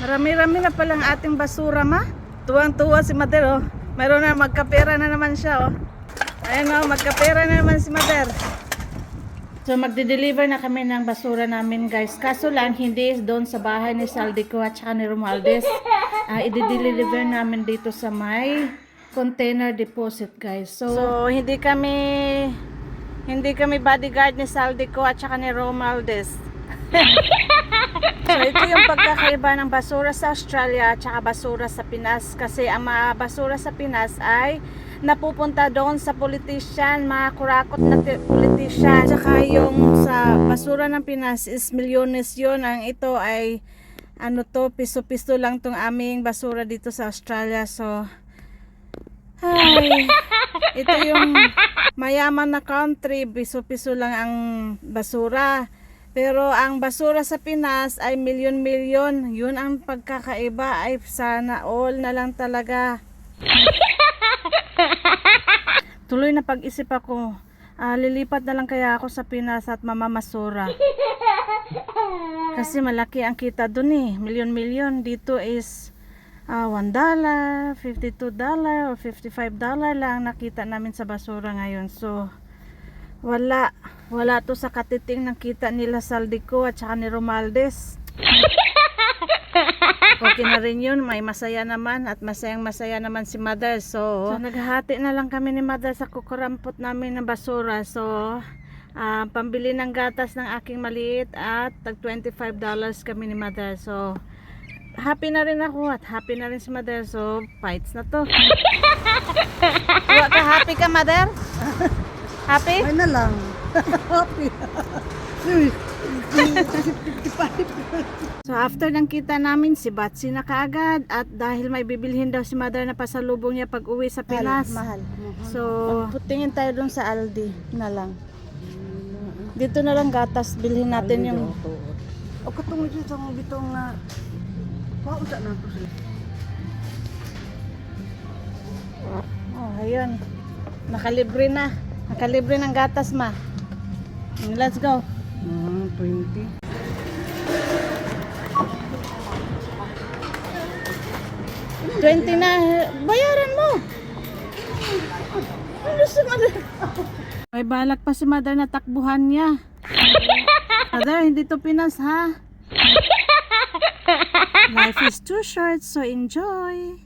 Marami-rami na palang ating basura, ma. Tuwang-tuwa si Mother, oh. Mayroon na, magkapera na naman siya, oh. Ayan, oh, magkapera na naman si Mother. So, magde-deliver na kami ng basura namin, guys. Kaso lang, hindi doon sa bahay ni Saldico at saka ni Romualdez. I-deliver namin dito sa may container deposit, guys. So hindi kami bodyguard ni Saldico at saka ni Romualdez. So, ito yung pagkakaiba ng basura sa Australia at saka basura sa Pinas. Kasi ang mga basura sa Pinas ay napupunta doon sa politician, mga kurakot na politician. Tsaka yung sa basura ng Pinas is milyones yun. Ang ito ay ano to, piso-piso lang tong aming basura dito sa Australia. So, ay, ito yung mayaman na country, piso-piso lang ang basura. Pero ang basura sa Pinas ay milyon-milyon. Yun ang pagkakaiba. Ay sana all na lang talaga. Tuloy na pag-isip ako, lilipat na lang kaya ako sa Pinas at mamamasura. Kasi malaki ang kita dun eh. Milyon-milyon. Dito is $1, $52 or $55 lang nakita namin sa basura ngayon. So, wala to sa katiting ng kita nila Saldico at saka ni Romualdez. Okay na rin yun, may masaya naman at masayang-masaya naman si Mother. So naghahati na lang kami ni Mother sa kukurampot namin ng basura. So pambili ng gatas ng aking maliit at tag $25 kami ni Mother. So happy na rin ako at happy na rin si Mother. So fights na to. Happy ka, Mother? Happy? Ay na lang. Happy. So after ng kita namin, si Batsy na kaagad. At dahil may bibilhin daw si Mother na pasalubong niya pag uwi sa Pinas. Mahal. So putingin tayo dun sa Aldi na lang. Dito na lang gatas, bilhin natin yung... O katong dito ng bitong na pausa na to sila. Oh, ayun. Nakalibre na. Nakalibre ng gatas, ma. Let's go. 20. 20 na. Bayaran mo. Ano si Mother? May balak pa si Mother na takbuhan niya. Mother, hindi to Pinas, ha? Life is too short, so enjoy.